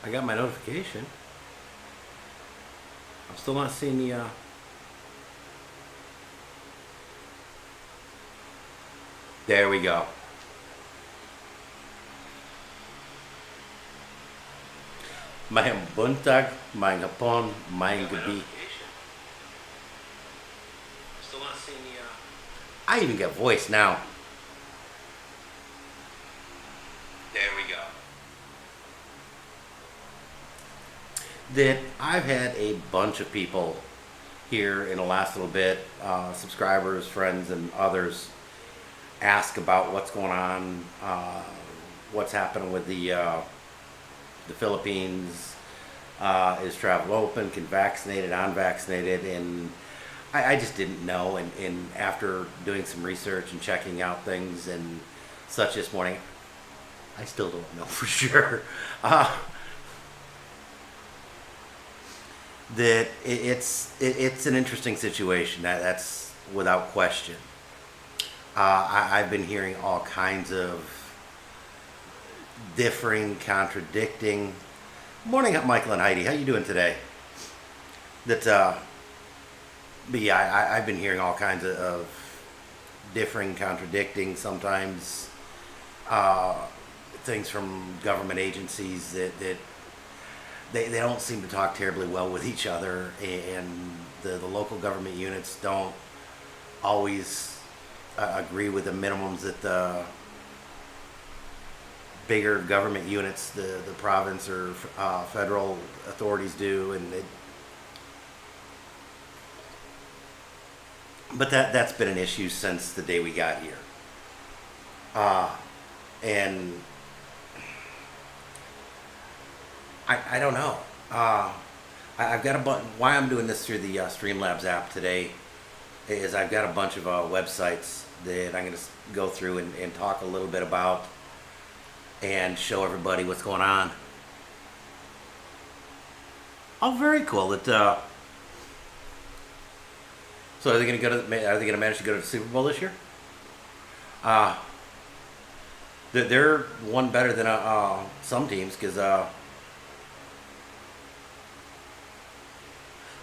I got my notification. I'm still not seeing the. There we go. Mein Buntag, mein Hapon, mein Gabi. Still not seeing the. I even got voice now. There we go. That I've had a bunch of people here in the last little bit, subscribers, friends, and others, ask about what's going on, what's happening with the Philippines. Is travel open? Can vaccinated, unvaccinated? And I just didn't know. And after doing some research and checking out things and such this morning, I still don't know for sure. That it's an interesting situation. That's without question. I've been hearing all kinds of differing, contradicting. Morning, Michael and Heidi. How you doing today? That, but yeah, I've been hearing all kinds of differing, contradicting. Sometimes things from government agencies that they don't seem to talk terribly well with each other, and the local government units don't always agree with the minimums that the bigger government units, the province or federal authorities do, and but that's been an issue since the day we got here, and I don't know. I've got a bunch. Why I'm doing this through the Streamlabs app today is I've got a bunch of websites that I'm going to go through and talk a little bit about and show everybody what's going on. Oh, very cool. That so are they going to go to? Are they going to manage to go to the Super Bowl this year? They're one better than some teams because.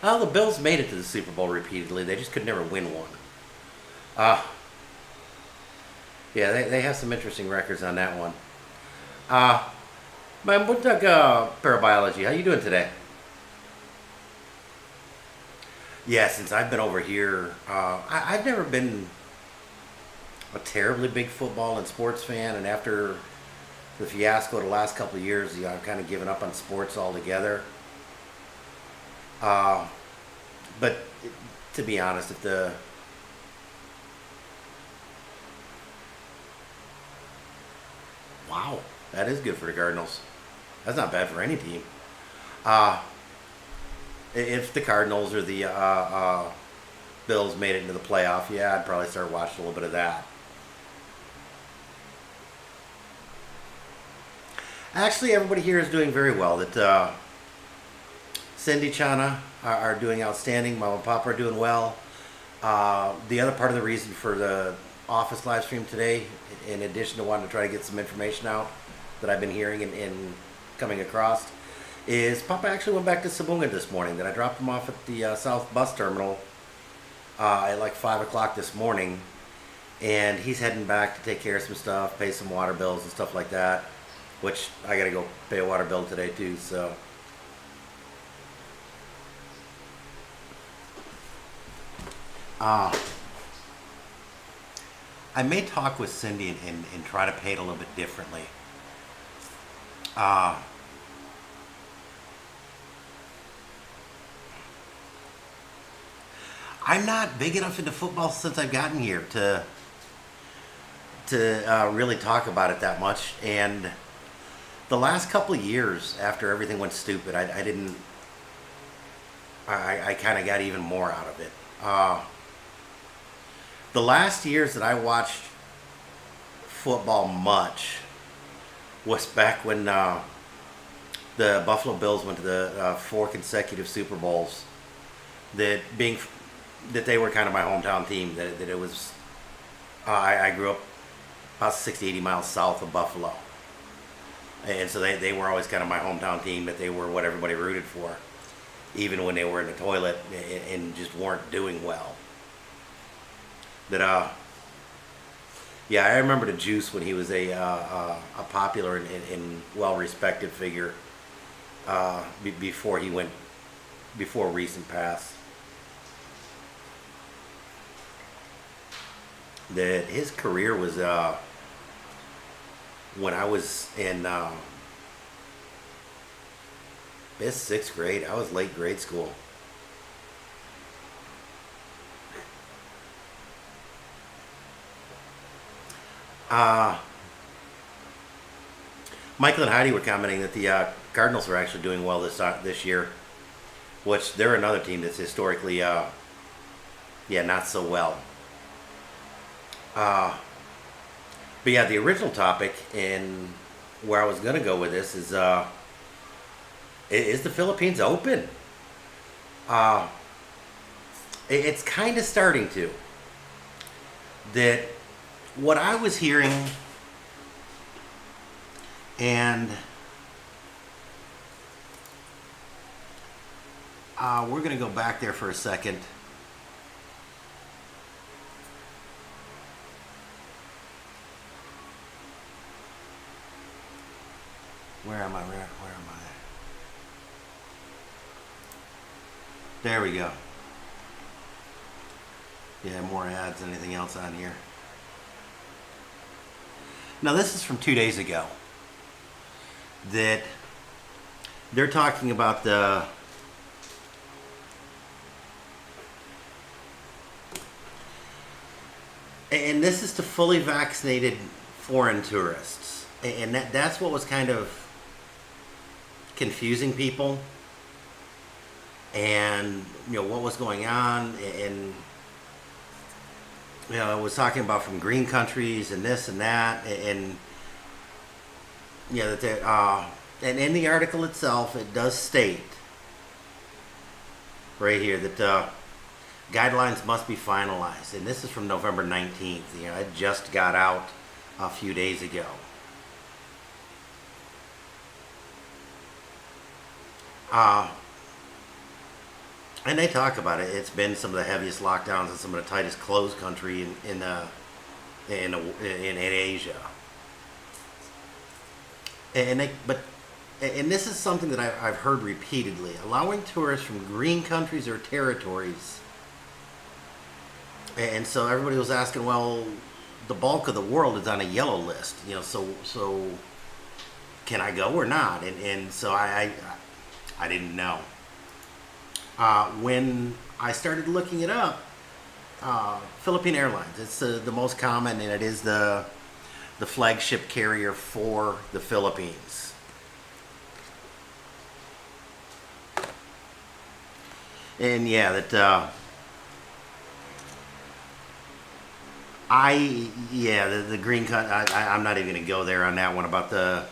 Well, the Bills made it to the Super Bowl repeatedly. They just could never win one. Yeah, they have some interesting records on that one. My Buntag Parabiology, how you doing today? Yeah, since I've been over here, I've never been a terribly big football and sports fan, and after the fiasco the last couple of years, I've kind of given up on sports altogether. But to be honest, if the wow, that is good for the Cardinals. That's not bad for any team. Uh, if the Cardinals or the Bills made it into the playoff, yeah, I'd probably start watching a little bit of that. Actually, everybody here is doing very well. That Cindy, Chana are doing outstanding. Mama and Papa are doing well. The other part of the reason for the office live stream today, in addition to wanting to try to get some information out that I've been hearing and coming across, is Papa actually went back to Sabunga this morning. That I dropped him off at the South Bus Terminal at like 5 o'clock this morning, and he's heading back to take care of some stuff, pay some water bills and stuff like that, which I gotta go pay a water bill today too, so. I may talk with Cindy and try to pay it a little bit differently. I'm not big enough into football since I've gotten here to really talk about it that much. And the last couple of years after everything went stupid, I didn't. I kind of got even more out of it. The last years that I watched football much was back when the Buffalo Bills went to the 4 consecutive Super Bowls. That they were kind of my hometown team. That it was. I grew up about 60, 80 miles south of Buffalo, And so they were always kind of my hometown team, that they were what everybody rooted for, even when they were in the toilet and just weren't doing well. That yeah, I remember the Juice when he was a popular and well-respected figure before he went, before recent past. That his career was when I was in fifth, sixth grade. I was late grade school. Michael and Heidi were commenting that the Cardinals are actually doing well this year, which they're another team that's historically, yeah, not so well. But yeah, the original topic and where I was going to go with this is the Philippines open? It's kind of starting to. That what I was hearing, and we're going to go back there for a second. Where am I? Where am I? There we go. Yeah, more ads than anything else on here. Now this is from 2 days ago. That they're talking about the and this is to fully vaccinated foreign tourists. And that's what was kind of confusing people, and what was going on, and I was talking about from green countries and this and that, and that and in the article itself it does state right here that guidelines must be finalized, and this is from November 19th. It just got out a few days ago. And they talk about it. It's been some of the heaviest lockdowns and some of the tightest closed country in Asia. And this is something that I've heard repeatedly: allowing tourists from green countries or territories. And so everybody was asking, well, the bulk of the world is on a yellow list, so can I go or not? And so I didn't know. When I started looking it up, Philippine Airlines, it's the most common, and it is the flagship carrier for the Philippines. And yeah, that the green country. I'm not even going to go there on that one about the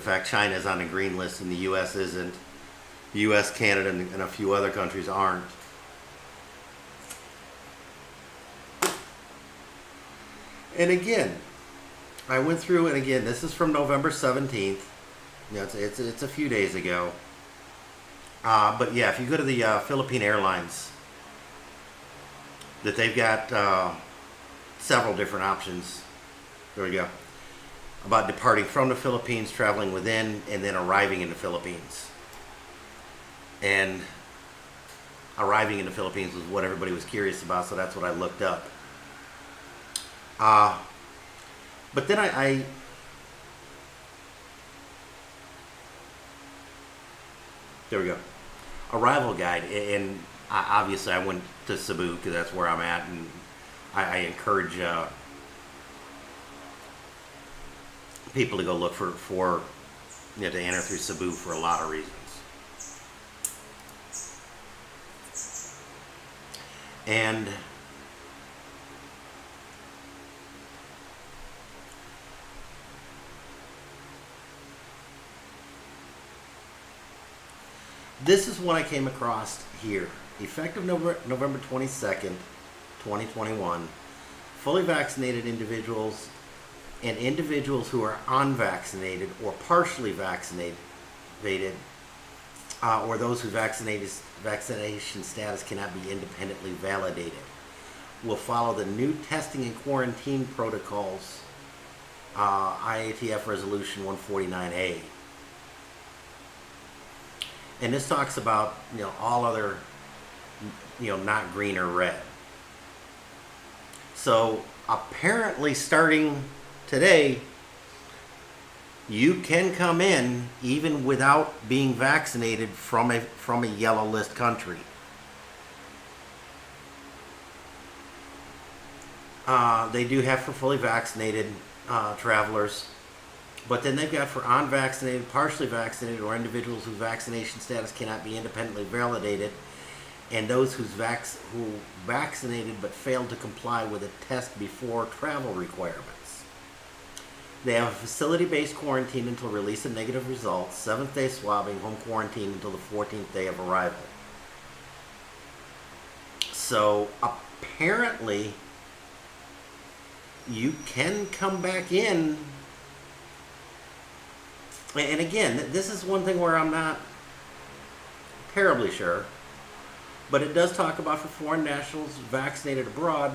fact China is on the green list and the U.S. isn't. The U.S., Canada, and a few other countries aren't. And again, I went through, and again, this is from November 17th. It's a few days ago. But yeah, if you go to the Philippine Airlines, that they've got several different options. There we go. About departing from the Philippines, traveling within, and then arriving in the Philippines. And arriving in the Philippines was what everybody was curious about, so that's what I looked up. But then I there we go. Arrival guide, and obviously I went to Cebu because that's where I'm at, and I encourage people to go look for to enter through Cebu for a lot of reasons. And this is what I came across here. Effective November 22nd, 2021, fully vaccinated individuals and individuals who are unvaccinated or partially vaccinated, or those whose vaccination status cannot be independently validated, will follow the new testing and quarantine protocols, IATF Resolution 149A. And this talks about, all other, not green or red. So apparently starting today, you can come in even without being vaccinated from a yellow list country. They do have for fully vaccinated travelers, but then they've got for unvaccinated, partially vaccinated, or individuals whose vaccination status cannot be independently validated, and those who vaccinated but failed to comply with a test before travel requirements. They have a facility-based quarantine until release of negative results, 7th day swabbing, home quarantine until the 14th day of arrival. So apparently you can come back in. And again, this is one thing where I'm not terribly sure, but it does talk about for foreign nationals vaccinated abroad.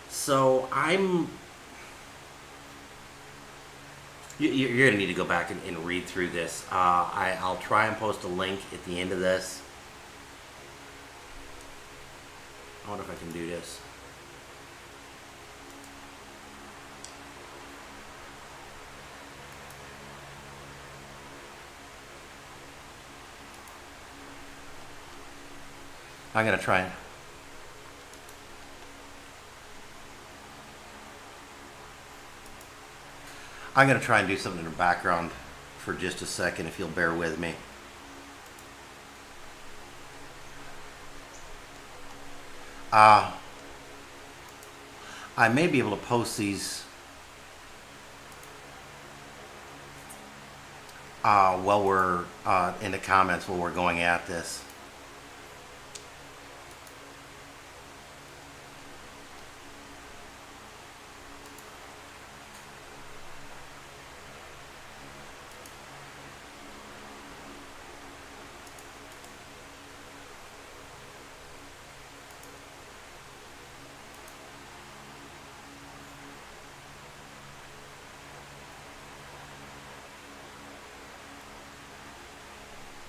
So you're going to need to go back and read through this. I'll try and post a link at the end of this. I wonder if I can do this. I'm going to try. I'm going to try and do something in the background for just a second, if you'll bear with me. I may be able to post these while we're in the comments while we're going at this.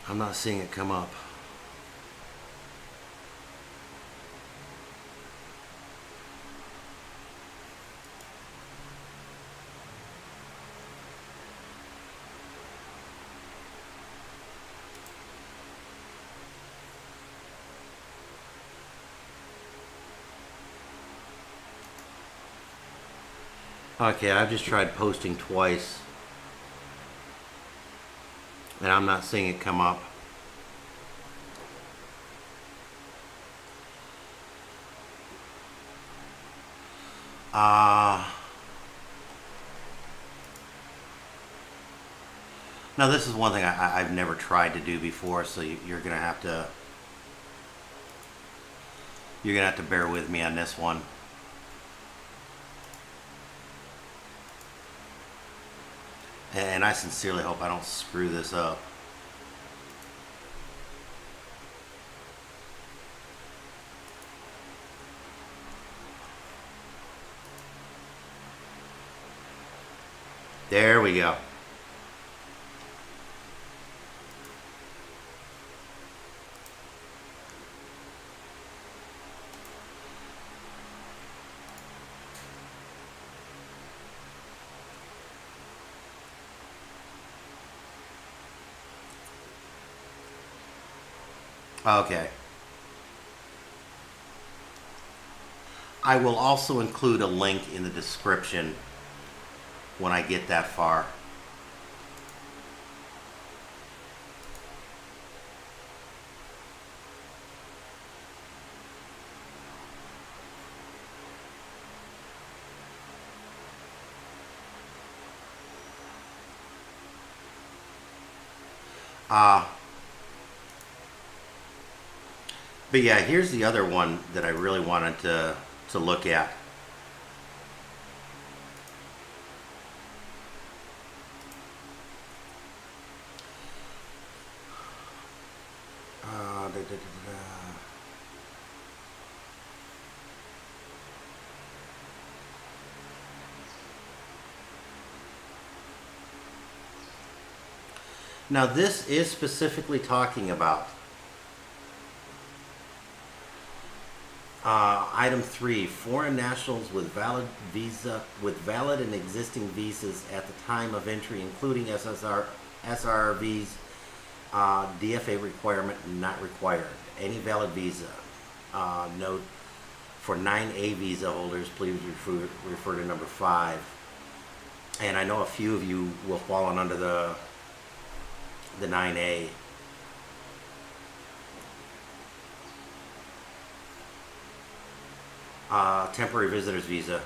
I'm not seeing it come up. Okay, I've just tried posting twice, and I'm not seeing it come up. Now this is one thing I've never tried to do before, so you're gonna have to bear with me on this one. And I sincerely hope I don't screw this up. There we go. Okay. I will also include a link in the description when I get that far. But yeah, here's the other one that I really wanted to to look at. Da, da, da, da. Now this is specifically talking about item 3: foreign nationals with valid and existing visas at the time of entry, including SRVs. DFA requirement not required. Any valid visa. Note for 9A visa holders, please refer to number 5. And I know a few of you will fall under the 9A. Temporary visitor's visa.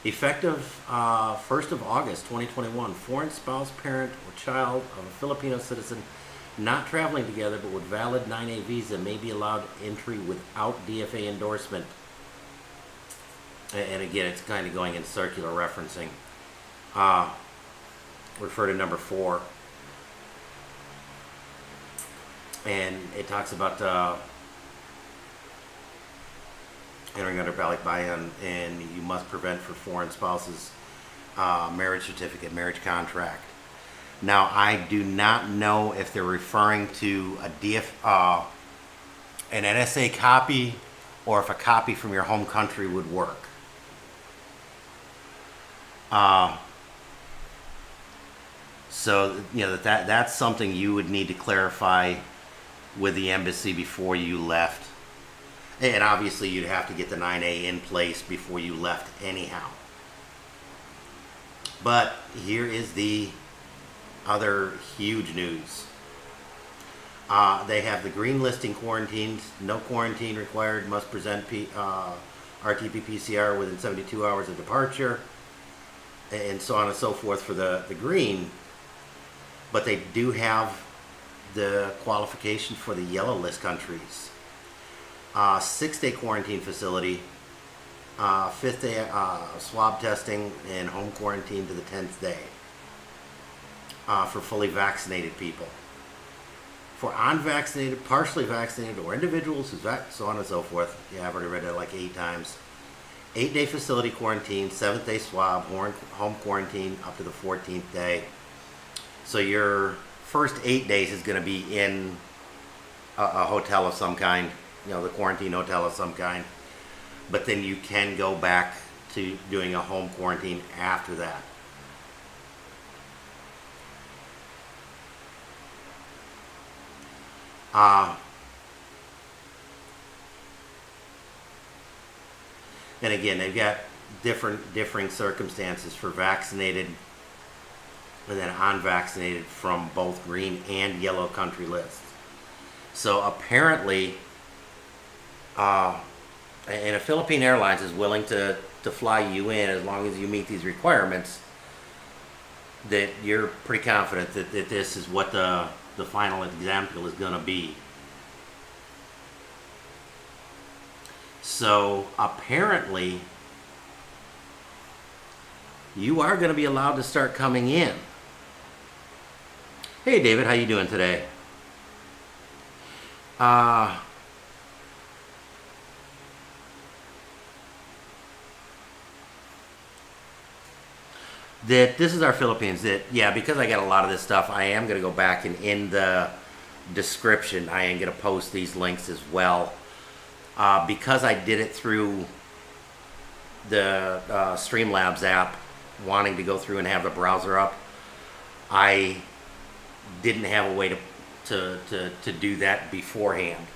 Effective 1st of August 2021, foreign spouse, parent, or child of a Filipino citizen not traveling together but with valid 9A visa may be allowed entry without DFA endorsement. And again, it's kind of going in circular referencing. Refer to number 4. And it talks about entering under Balik Bayan, and you must prevent for foreign spouses marriage certificate, marriage contract. Now, I do not know if they're referring to an NSA copy or if a copy from your home country would work. So, you know, that's something you would need to clarify with the embassy before you left. And obviously you'd have to get the 9A in place before you left anyhow. But here is the other huge news. They have the green listing quarantines, no quarantine required, must present RT-PCR within 72 hours of departure, and so on and so forth for the green. But they do have the qualification for the yellow list countries. 6-day quarantine facility, 5th day swab testing, and home quarantine to the 10th day for fully vaccinated people. For unvaccinated, partially vaccinated, or individuals who's so on and so forth, yeah, I've already read that like 8 times. 8-day facility quarantine, 7th day swab, home quarantine up to the 14th day. So your first 8 days is going to be in a hotel of some kind, you know, the quarantine hotel of some kind. But then you can go back to doing a home quarantine after that. And again, they've got differing circumstances for vaccinated and then unvaccinated from both green and yellow country lists. So apparently, and if Philippine Airlines is willing to fly you in as long as you meet these requirements, that you're pretty confident that this is what the final example is going to be. So apparently, you are going to be allowed to start coming in. Hey David, how you doing today? That this is our Philippines. That, yeah, because I got a lot of this stuff, I am going to go back and in the description I am going to post these links as well. Because I did it through the Streamlabs app, wanting to go through and have the browser up, I didn't have a way to do that beforehand.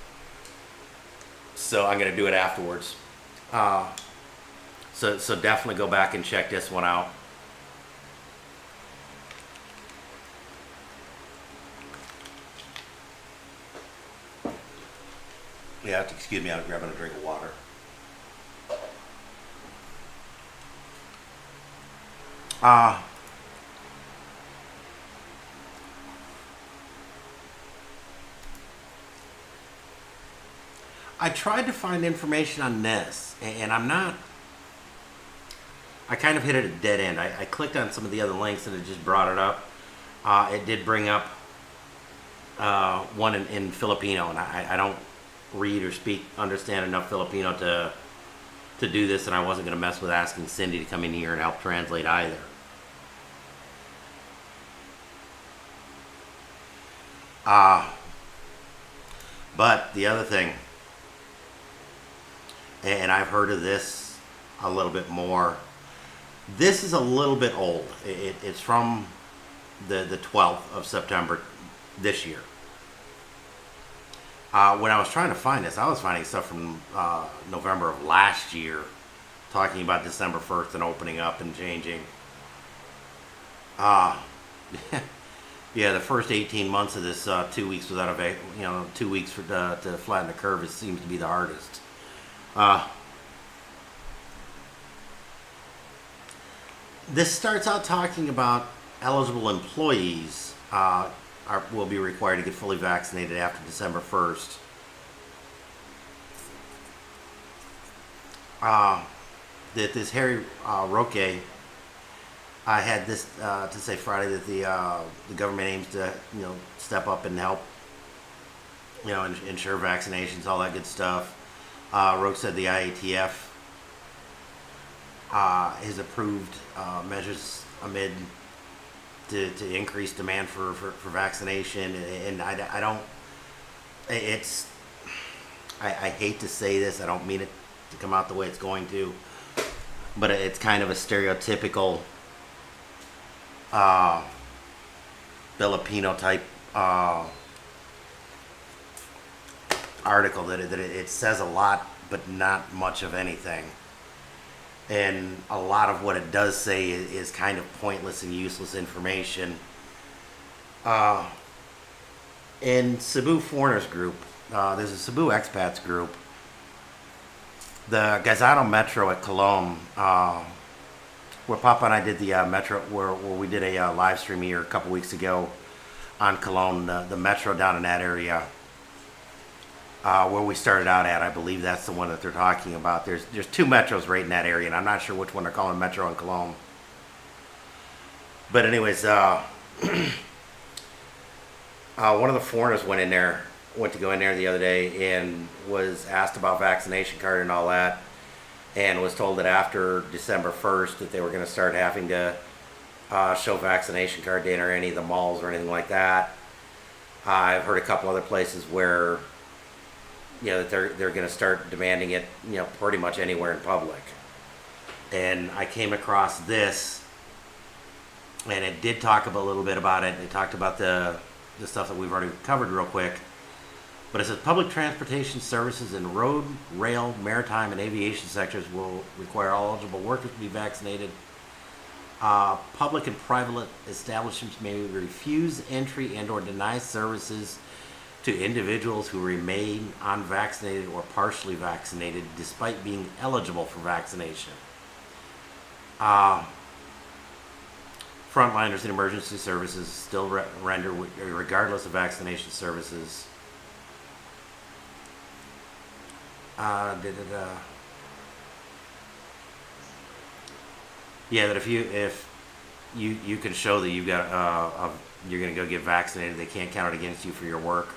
So I'm going to do it afterwards. So definitely go back and check this one out. Yeah, excuse me, I'm grabbing a drink of water. I tried to find information on this, and I'm not. I kind of hit it at a dead end. I clicked on some of the other links and it just brought it up. It did bring up one in Filipino, and I don't read or understand enough Filipino to do this, and I wasn't going to mess with asking Cindy to come in here and help translate either. But the other thing, and I've heard of this a little bit more. This is a little bit old. It's from the 12th of September this year. When I was trying to find this, I was finding stuff from November of last year, talking about December 1st and opening up and changing. Yeah, the first 18 months of this 2 weeks without 2 weeks to flatten the curve, it seems to be the hardest. This starts out talking about eligible employees will be required to get fully vaccinated after December 1st. That this Harry Roque had this to say Friday that the government aims to step up and help ensure vaccinations, all that good stuff. Roque said the IATF has approved measures amid to increase demand for vaccination, and I don't. I hate to say this. I don't mean it to come out the way it's going to, but it's kind of a stereotypical Filipino type article that it says a lot but not much of anything, and a lot of what it does say is kind of pointless and useless information. In Cebu Foreigners Group, there's a Cebu expats group, the Gazano Metro at Cologne, where Papa and I did the Metro, where we did a live stream here a couple weeks ago on Cologne, the Metro down in that area, where we started out at. I believe that's the one that they're talking about. There's two Metros right in that area, and I'm not sure which one they're calling Metro in Cologne. But anyways, one of the foreigners went to go in there the other day and was asked about vaccination card and all that, and was told that after December 1st that they were going to start having to show vaccination card to enter any of the malls or anything like that. I've heard a couple other places where that they're going to start demanding it pretty much anywhere in public. And I came across this, and it did talk a little bit about it. It talked about the stuff that we've already covered real quick. But it says public transportation services in road, rail, maritime, and aviation sectors will require all eligible workers to be vaccinated. Public and private establishments may refuse entry and or deny services to individuals who remain unvaccinated or partially vaccinated despite being eligible for vaccination. Frontliners in emergency services still render regardless of vaccination services. Yeah, that if you can show that you've got you're going to go get vaccinated, they can't count it against you for your work.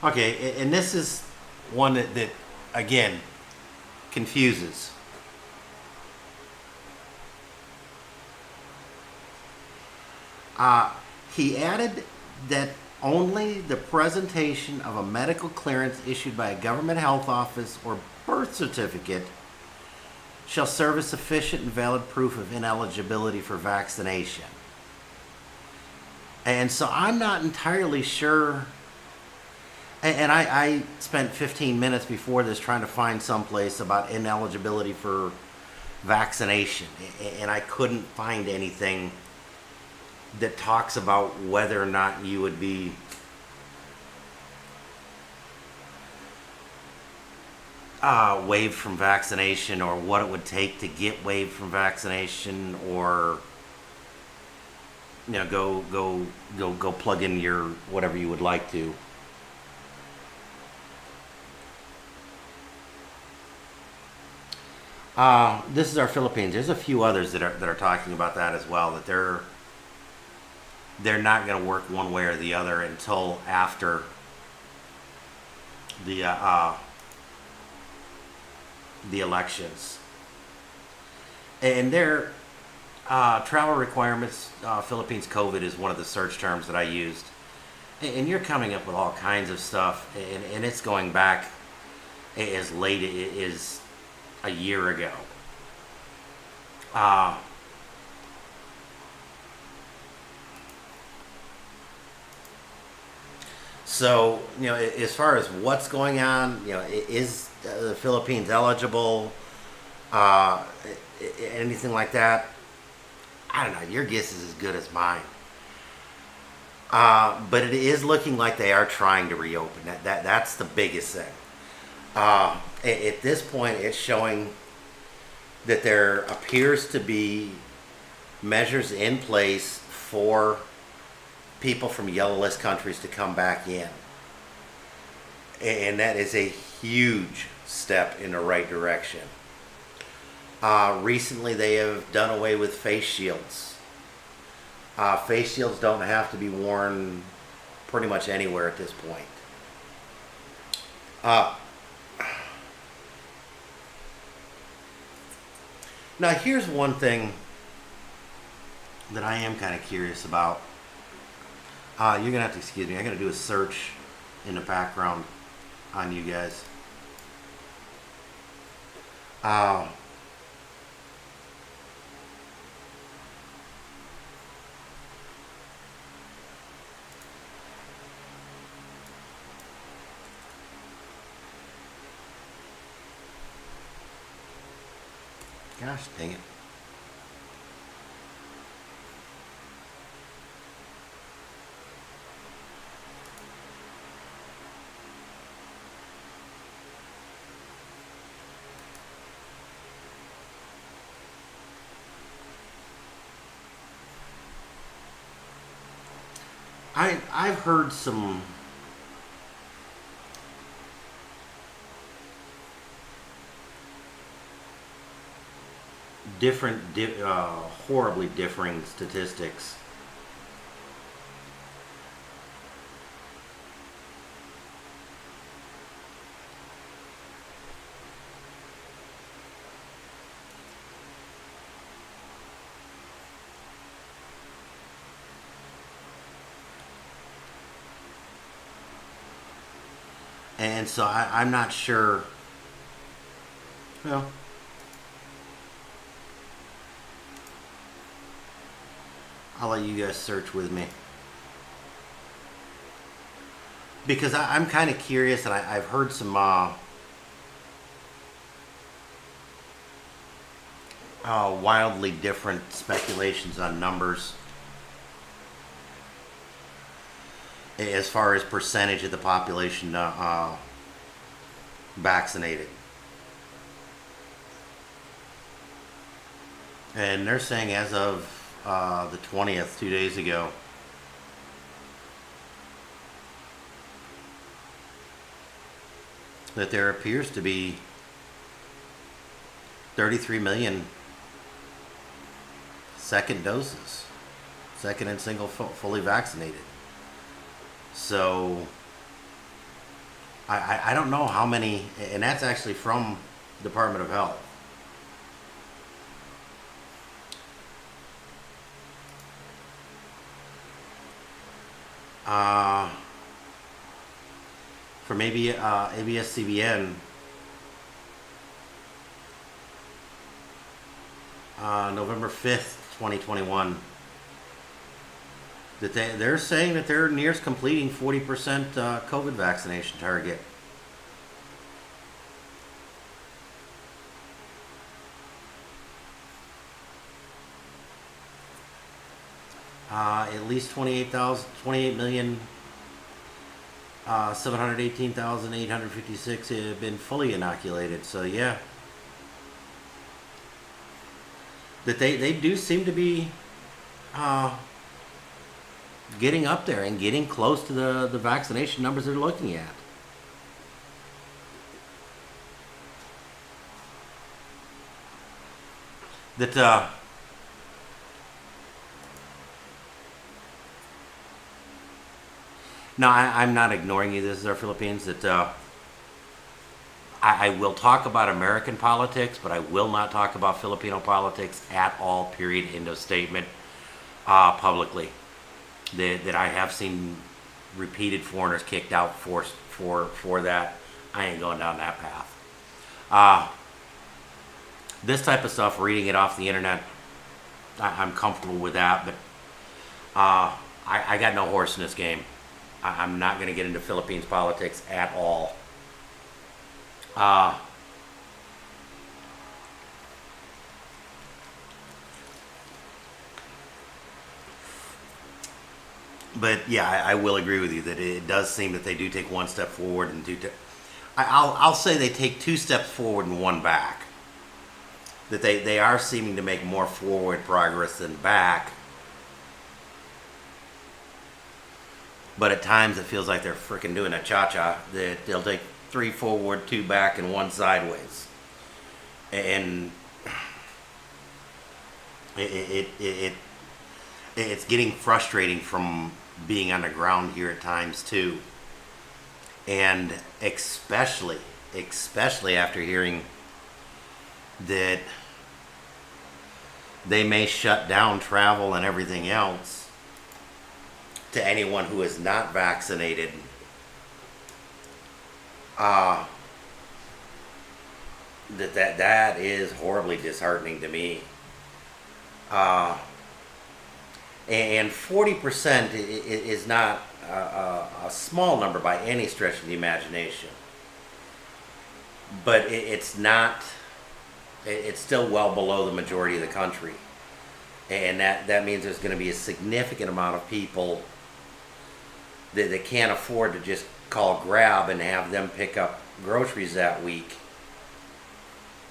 Okay, and this is one that again, confuses. He added that only the presentation of a medical clearance issued by a government health office or birth certificate shall serve as sufficient and valid proof of ineligibility for vaccination. And so I'm not entirely sure. And I spent 15 minutes before this trying to find someplace about ineligibility for vaccination, and I couldn't find anything that talks about whether or not you would be waived from vaccination, or what it would take to get waived from vaccination, or go plug in your whatever you would like to. This is our Philippines. There's a few others that are talking about that as well. That they're not going to work one way or the other until after the elections. And their travel requirements, Philippines COVID is one of the search terms that I used. And you're coming up with all kinds of stuff, and it's going back as late as a year ago. Uh, so, as far as what's going on, is the Philippines eligible? Uh, Anything like that? I don't know. Your guess is as good as mine. But it is looking like they are trying to reopen. That's the biggest thing. At this point, it's showing that there appears to be measures in place for people from yellow list countries to come back in. And that is a huge step in the right direction. Recently, they have done away with face shields. Face shields don't have to be worn pretty much anywhere at this point. Now, here's one thing that I am kind of curious about. You're going to have to excuse me. I'm going to do a search in the background on you guys. Gosh dang it. I've heard some horribly differing statistics. And so I'm not sure. Well, I'll let you guys search with me. Because I'm kind of curious, and I've heard some wildly different speculations on numbers as far as percentage of the population vaccinated. And they're saying as of the 20th, 2 days ago, that there appears to be 33 million second doses, second and single fully vaccinated. So I don't know how many, and that's actually from Department of Health. For maybe ABS-CBN, November 5th, 2021, that they're saying that they're near completing 40% COVID vaccination target. At least 28 million 718,856 have been fully inoculated. So yeah, that they do seem to be uh, getting up there and getting close to the vaccination numbers they're looking at. That no, I'm not ignoring you. This is our Philippines. That I will talk about American politics, but I will not talk about Filipino politics at all. Period. End of statement. Publicly, that I have seen repeated foreigners kicked out for that. I ain't going down that path. Uh, this type of stuff, reading it off the internet, I'm comfortable with that. But I got no horse in this game. I'm not going to get into Philippines politics at all. Uh, but yeah, I will agree with you that it does seem that they do take one step forward and I'll say they take two steps forward and one back. That they are seeming to make more forward progress than back. But at times it feels like they're freaking doing a cha-cha. That they'll take three forward, two back, and one sideways. And it it's getting frustrating from being on the ground here at times too. And especially after hearing that they may shut down travel and everything else to anyone who is not vaccinated. Uh, that is horribly disheartening to me. Uh, and 40% is not a small number by any stretch of the imagination. But it's not. It's still well below the majority of the country, and that means there's going to be a significant amount of people that can't afford to just call Grab and have them pick up groceries that week,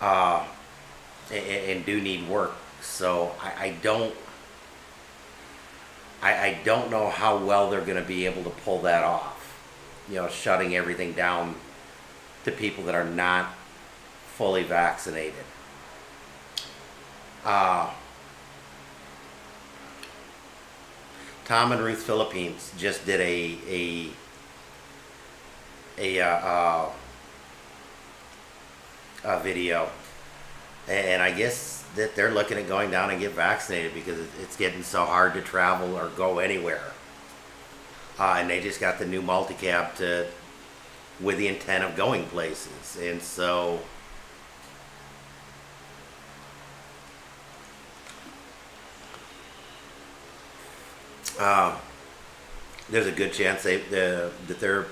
and do need work. So I don't know how well they're going to be able to pull that off. Shutting everything down to people that are not fully vaccinated. Tom and Ruth Philippines just did a video, and I guess that they're looking at going down and get vaccinated because it's getting so hard to travel or go anywhere. And they just got the new multi-cab with the intent of going places, and so there's a good chance that they're,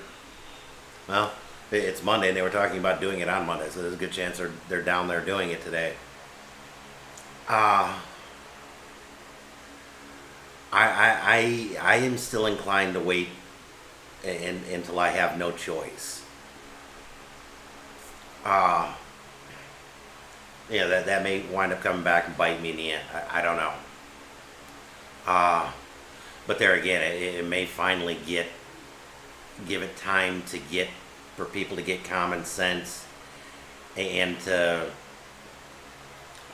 well, it's Monday and they were talking about doing it on Monday, so there's a good chance they're down there doing it today. Uh, I am still inclined to wait until I have no choice. Uh, that may wind up coming back and bite me in the end. I don't know. But there again, it may finally give it time for people to get common sense and to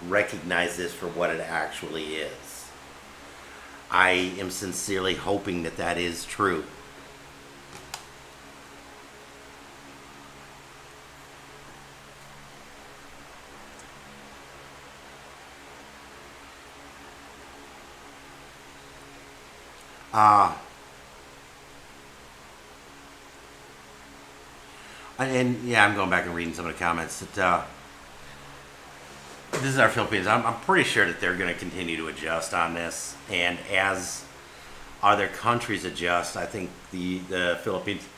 recognize this for what it actually is. I am sincerely hoping that is true. Uh, and yeah, I'm going back and reading some of the comments. This is our Philippines. I'm pretty sure that they're going to continue to adjust on this, and as other countries adjust, I think the Philippines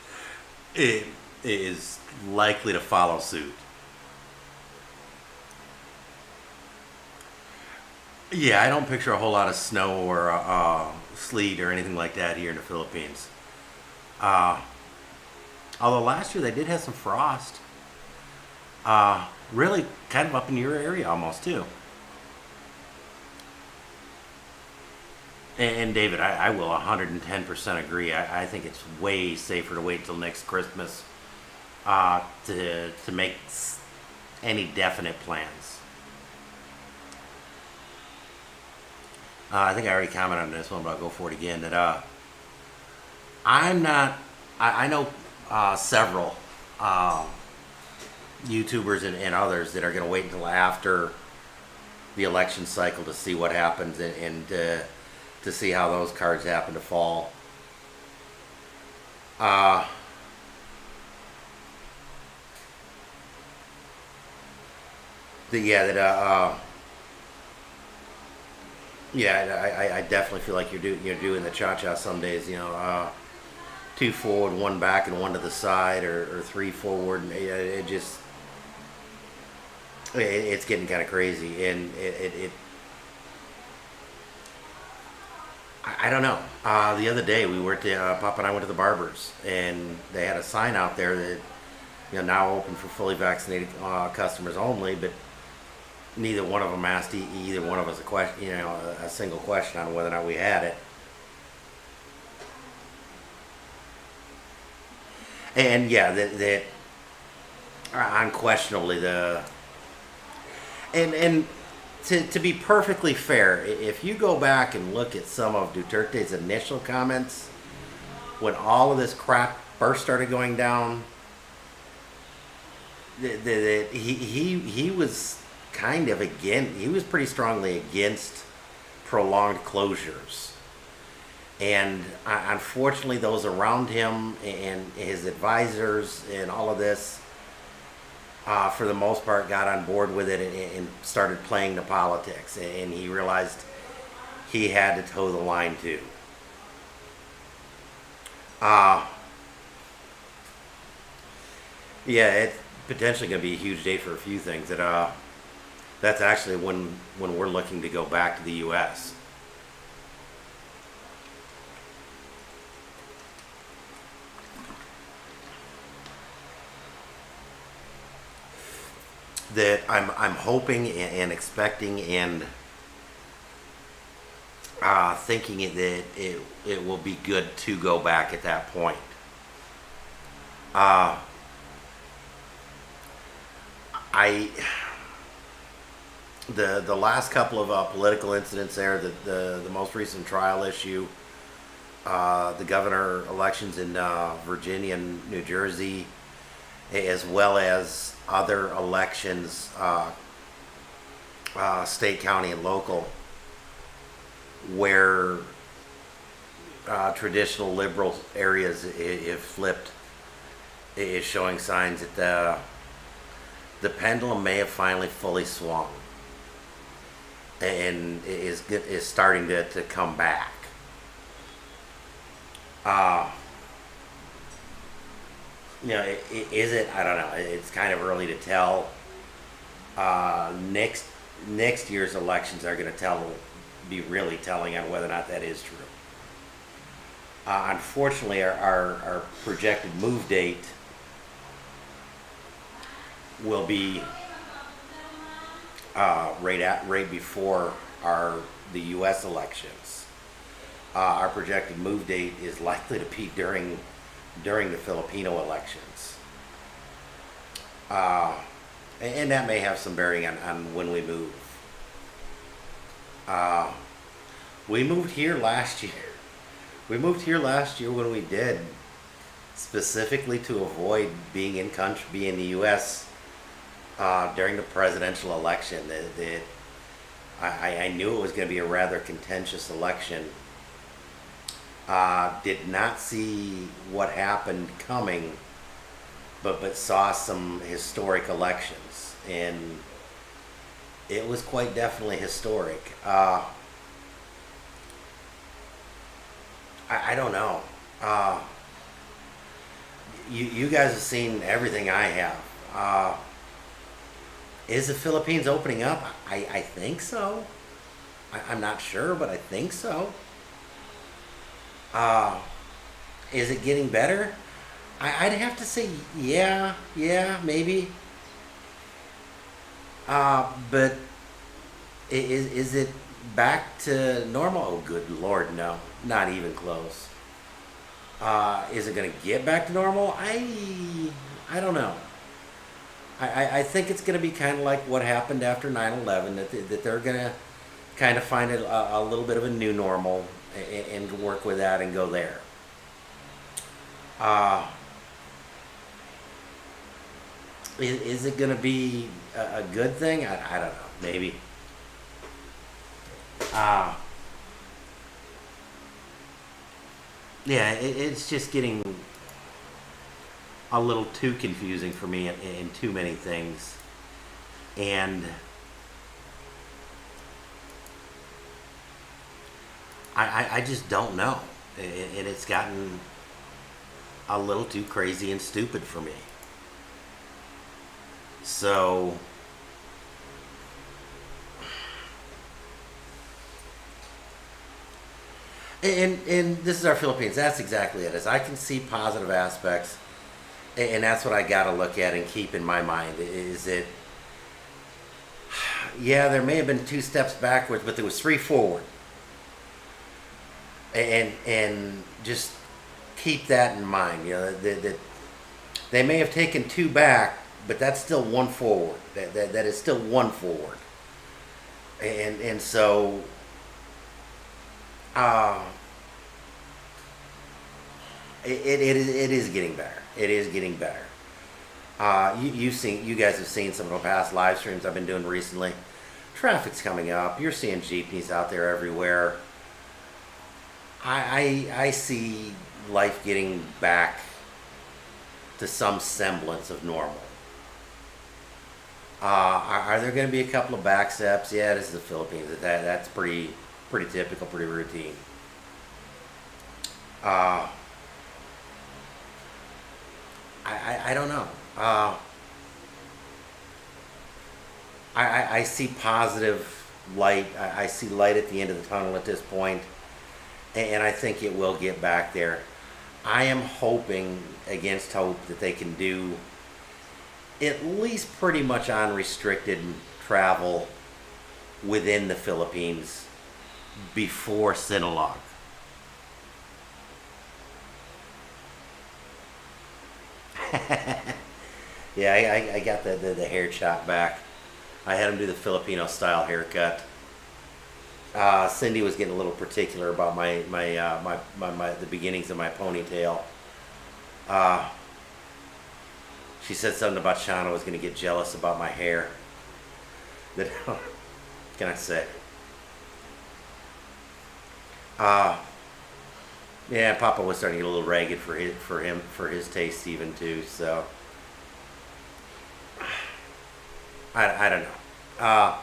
is likely to follow suit. Yeah, I don't picture a whole lot of snow or sleet or anything like that here in the Philippines. Uh, Although last year they did have some frost. Really kind of up in your area almost too. And David, I will 110% agree. I think it's way safer to wait until next Christmas to make any definite plans. I think I already commented on this one, but I'll go for it again. That I'm not. I know several YouTubers and others that are going to wait until after the election cycle to see what happens and to see how those cards happen to fall. I definitely feel like you're doing the cha-cha some days. Two forward, one back, and one to the side, or three forward. And it's getting kind of crazy, and I don't know. The other day we were at Pop and I went to the barbers, and they had a sign out there that now open for fully vaccinated customers only, but neither one of them asked either one of us a question, a single question on whether or not we had it. And yeah, that unquestionably and to be perfectly fair, if you go back and look at some of Duterte's initial comments when all of this crap first started going down, he was kind of he was pretty strongly against prolonged closures. And unfortunately, those around him and his advisors and all of this, for the most part, got on board with it and started playing the politics. And he realized he had to toe the line too. It's potentially going to be a huge day for a few things. That's actually when we're looking to go back to the U.S. That I'm hoping and expecting and thinking that it will be good to go back at that point. The last couple of political incidents there, the most recent trial issue, the governor elections in Virginia and New Jersey, as well as other elections, state, county, and local, where traditional liberal areas have flipped, is showing signs that the pendulum may have finally fully swung and is starting to come back. Is it? I don't know. It's kind of early to tell. Next year's elections are going to be really telling on whether or not that is true. Unfortunately, our projected move date will be right before the U.S. elections. Our projected move date is likely to be during the Filipino elections. And that may have some bearing on when we move. We moved here last year. We moved here last year when we did, specifically to avoid being in the U.S. During the presidential election. I knew it was going to be a rather contentious election. Did not see what happened coming, but saw some historic elections, and it was quite definitely historic. I don't know. You guys have seen everything I have. Is the Philippines opening up? I think so. I'm not sure, but I think so. Is it getting better? I'd have to say, yeah, maybe. But is it back to normal? Oh, good lord, no, not even close. Is it going to get back to normal? I don't know. I think it's going to be kind of like what happened after 9/11, that they're going to kind of find it a little bit of a new normal and work with that and go there. Uh, is it going to be a good thing? I don't know. Maybe. Uh, yeah, it's just getting a little too confusing for me in too many things. And I just don't know. And it's gotten a little too crazy and stupid for me. So, and this is our Philippines. That's exactly it. Is I can see positive aspects, and that's what I got to look at and keep in my mind. Is it? Yeah, there may have been two steps backwards, but there was three forward, and just keep that in mind. You know that they may have taken two back, but that's still one forward. That is still one forward, and so uh, it is getting better. It is getting better. You guys have seen some of the past live streams I've been doing recently. Traffic's coming up. You're seeing jeepneys out there everywhere. I see life getting back to some semblance of normal. Are there going to be a couple of back steps? Yeah, this is the Philippines. That's pretty typical, pretty routine. Uh, I don't know. I see positive light. I see light at the end of the tunnel at this point, and I think it will get back there. I am hoping against hope that they can do at least pretty much unrestricted travel within the Philippines before Sinulog. Yeah, I got the hair chopped back. I had him do the Filipino style haircut. Cindy was getting a little particular about my the beginnings of my ponytail. Uh, she said something about Shauna was going to get jealous about my hair. That can I say? Uh, yeah, Papa was starting to get a little ragged for his taste even too. So I don't know. Uh,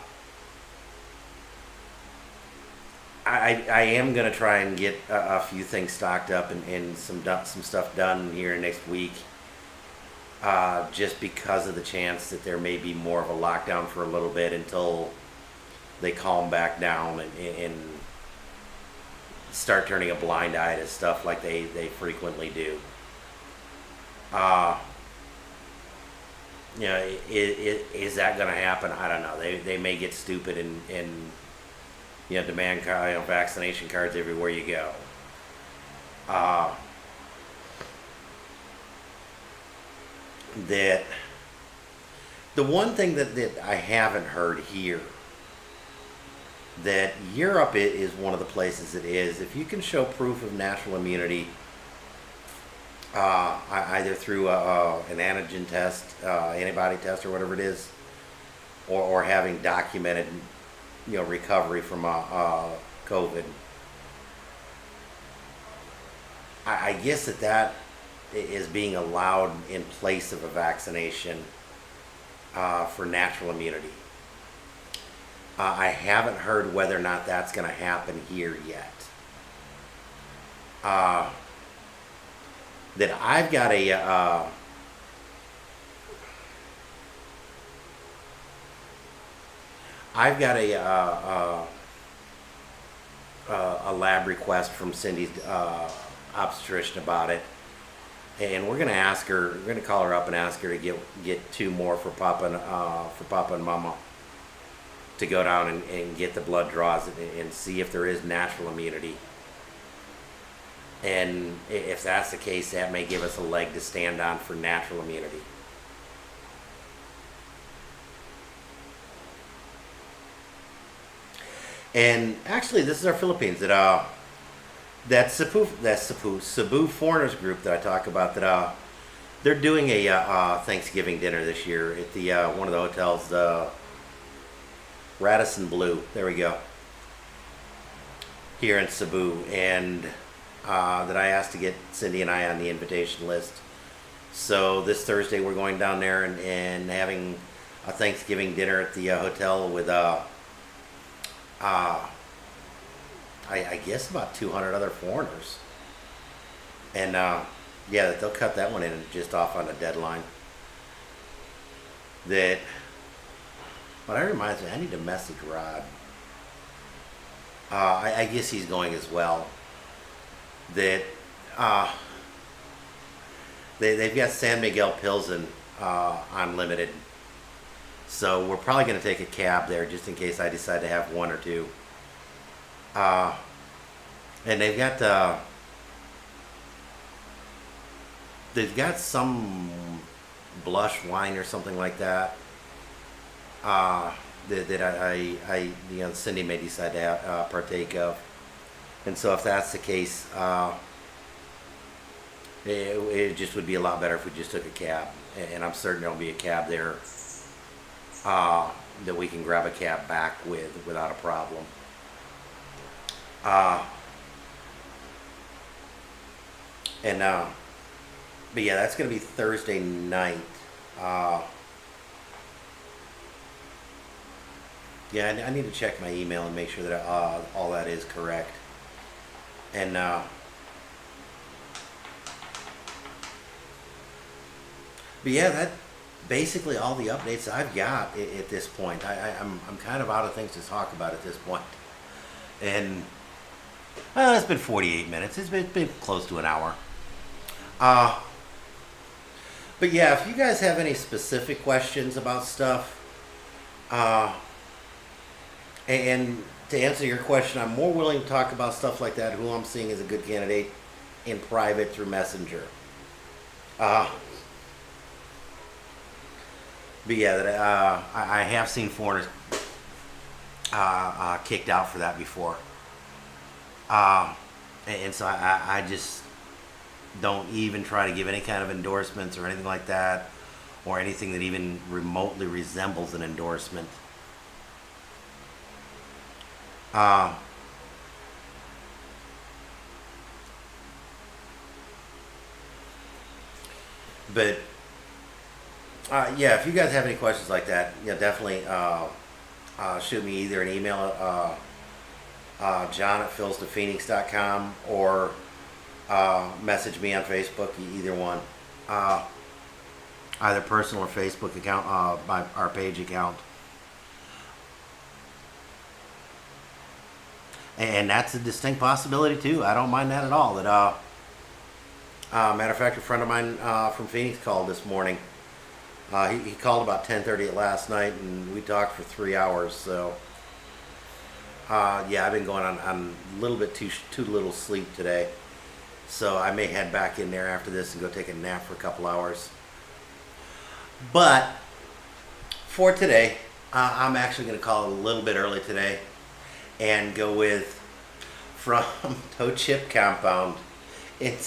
I am gonna try and get a few things stocked up and some stuff done here next week. Just because of the chance that there may be more of a lockdown for a little bit until they calm back down and start turning a blind eye to stuff like they frequently do. Uh, is that going to happen? I don't know. They may get stupid and demand vaccination cards everywhere you go. Uh, that the one thing that I haven't heard here, that Europe is one of the places it is. If you can show proof of natural immunity, either through an antigen test, antibody test, or whatever it is, or having documented, recovery from COVID, I guess that is being allowed in place of a vaccination for natural immunity. I haven't heard whether or not that's going to happen here yet. That I've got a lab request from Cindy's obstetrician about it, and we're gonna ask her. We're gonna call her up and ask her to get two more for Papa and Mama to go down and get the blood draws and see if there is natural immunity. And if that's the case, that may give us a leg to stand on for natural immunity. And actually, this is our Philippines that Cebu Foreigners group that I talk about, that they're doing a Thanksgiving dinner this year at the one of the hotels, the Radisson Blue. There we go. Here in Cebu, and that I asked to get Cindy and I on the invitation list. So this Thursday we're going down there and having a Thanksgiving dinner at the hotel with I guess about 200 other foreigners. And yeah, they'll cut that one in just off on a deadline. That, but that reminds me, I need to message Rod. I guess he's going as well. That they've got San Miguel Pilsen unlimited. So we're probably going to take a cab there just in case I decide to have one or two. And they've got some blush wine or something like that. That I Cindy may decide to partake of. And so if that's the case, it just would be a lot better if we just took a cab. And I'm certain there'll be a cab there that we can grab a cab back without a problem. But yeah, that's going to be Thursday night. Yeah, I need to check my email and make sure that all that is correct. And but yeah, that basically all the updates I've got at this point. I'm kind of out of things to talk about at this point. And well, it's been 48 minutes. It's been close to an hour. But yeah, if you guys have any specific questions about stuff, and to answer your question, I'm more willing to talk about stuff like that, who I'm seeing as a good candidate, in private through Messenger. But yeah, that I have seen foreigners kicked out for that before. And so I just don't even try to give any kind of endorsements or anything like that, or anything that even remotely resembles an endorsement. But yeah, if you guys have any questions like that, yeah, definitely shoot me either an email at john@philstophoenix.com or message me on Facebook, either one. Either personal or Facebook account, our page account. And that's a distinct possibility too. I don't mind that at all. That matter of fact, a friend of mine from Phoenix called this morning. He called about 10:30 last night, and we talked for 3 hours. So yeah, I've been going on a little bit too little sleep today. So I may head back in there after this and go take a nap for a couple hours. But for today, I'm actually going to call it a little bit early today and go with from Toe Chip Compound. It's